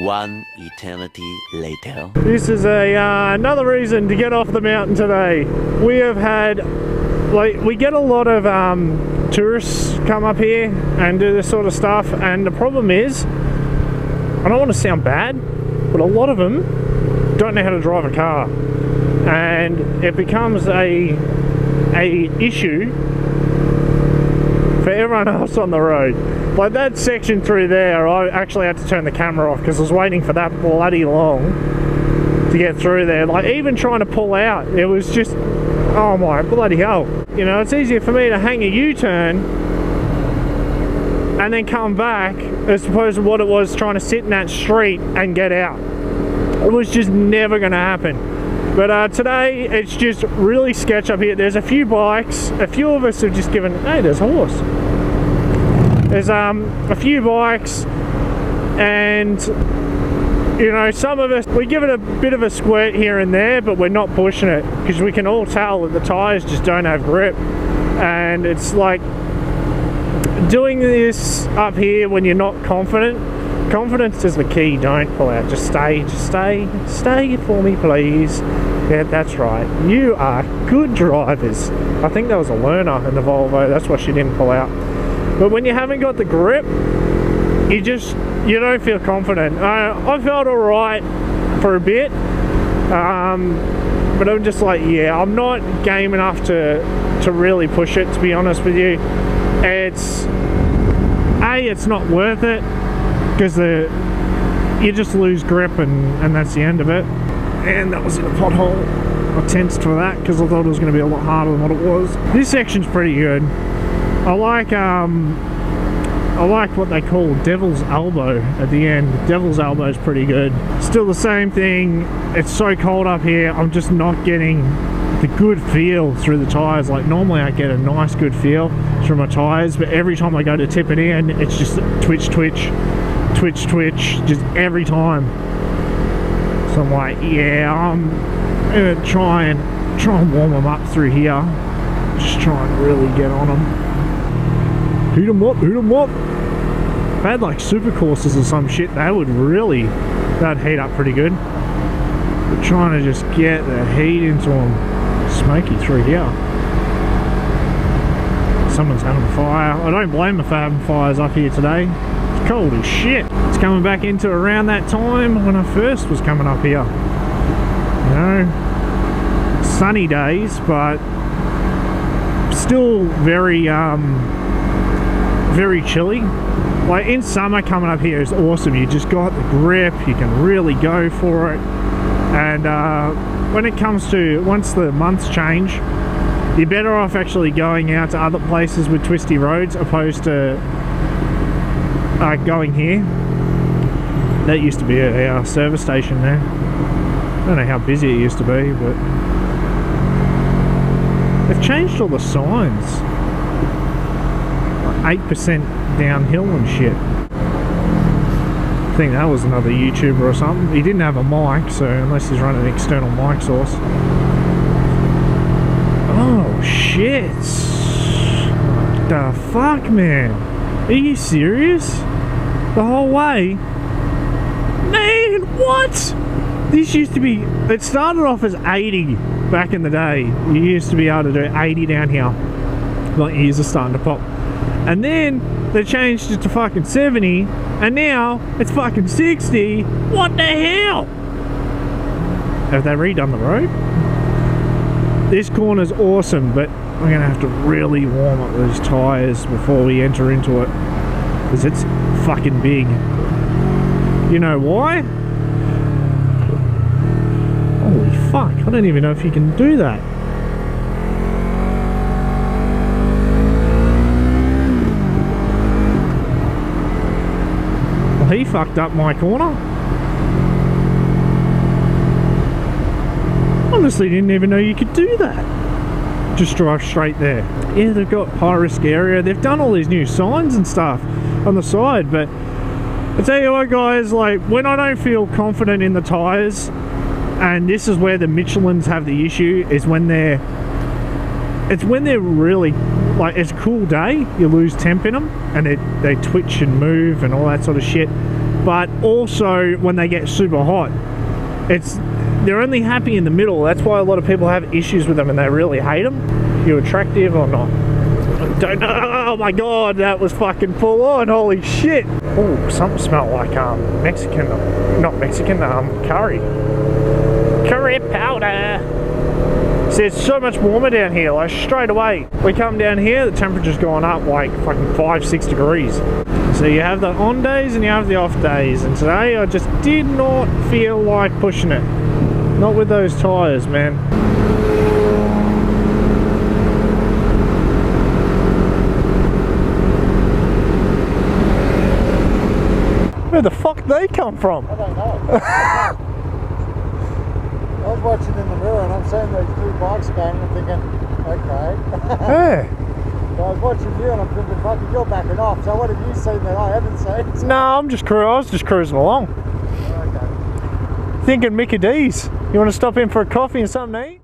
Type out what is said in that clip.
One eternity later. This is another reason to get off the mountain today. We have had, we get a lot of tourists come up here and do this sort of stuff, and the problem is, I don't want to sound bad, but a lot of them don't know how to drive a car, and it becomes a issue for everyone else on the road. Like that section through there, I actually had to turn the camera off because I was waiting for that bloody long to get through there. Like even trying to pull out, it was just, oh my bloody hell. You know, it's easier for me to hang a U-turn and then come back as opposed to what it was trying to sit in that street and get out. It was just never going to happen. But today, it's just really sketch up here. There's a few bikes. A few of us have just given... Hey, there's a horse. There's a few bikes. And, you know, some of us, we give it a bit of a squirt here and there, but we're not pushing it. Because we can all tell that the tyres just don't have grip. And it's like... doing this up here when you're not confident... Confidence is the key. Don't pull out. Just stay for me, please. Yeah, that's right. You are good drivers. I think there was a learner in the Volvo. That's why she didn't pull out. But when you haven't got the grip, you don't feel confident. I felt alright for a bit, but I'm just like, yeah, I'm not game enough to really push it. To be honest with you, it's not worth it. Because you just lose grip and that's the end of it. And that was in a pothole. I tensed for that because I thought it was going to be a lot harder than what it was. This section's pretty good. I like what they call Devil's Elbow at the end. Devil's Elbow is pretty good. Still the same thing. It's so cold up here. I'm just not getting the good feel through the tyres. Like normally I get a nice good feel through my tyres, but every time I go to tip it in, it's just twitch, just every time. So I'm like, yeah, I'm gonna try and warm them up through here. Just try and really get on them. Heat them up. If I had like super courses or some shit, that'd heat up pretty good. But trying to just get the heat into them, smoky through here. Someone's having a fire. I don't blame them for having fires up here today. It's cold as shit. It's coming back into around that time when I first was coming up here. You know, sunny days, but still very chilly. Like in summer, coming up here is awesome. You just got the grip. You can really go for it. And when it comes to once the months change, you're better off actually going out to other places with twisty roads opposed to going here. That used to be a service station there. I don't know how busy it used to be, but they've changed all the signs. Like 8% downhill and shit. I think that was another YouTuber or something. He didn't have a mic, so unless he's running an external mic source. Oh shit! What the fuck, man? Are you serious? The whole way? Man, what? This used to be... It started off as 80 back in the day. You used to be able to do 80 down here. Like ears are starting to pop. And then they changed it to fucking 70. And now it's fucking 60. What the hell? Have they redone the road? This corner's awesome, but I'm gonna have to really warm up those tyres before we enter into it, because it's fucking big. You know why? Holy fuck, I don't even know if you can do that. Well, he fucked up my corner. Honestly, didn't even know you could do that. Just drive straight there. Yeah, they've got high risk area. They've done all these new signs and stuff on the side, but I tell you what, guys, like when I don't feel confident in the tyres, and this is where the Michelins have the issue, is when they're really, like, it's a cool day, you lose temp in them, and they twitch and move and all that sort of shit. but also when they get super hot. They're only happy in the middle. That's why a lot of people have issues with them and they really hate them. You attractive or not? I don't know. Oh my god, that was fucking full on. Holy shit. Oh, something smelled like Mexican, not Mexican, curry. Curry powder. See, it's so much warmer down here, like straight away. We come down here, the temperature's gone up like fucking 5-6 degrees. So you have the on days and you have the off days. And today I just did not feel like pushing it. Not with those tyres, man. Where the fuck they come from? I don't know. I was watching in the mirror and I'm seeing these two bikes going and I'm thinking, okay. Yeah. So I was watching you and I'm thinking, fucking, you're backing off. So what have you seen that I haven't seen? No, I was just cruising along. Okay. Thinking Mickey D's. You want to stop in for a coffee and something to eat?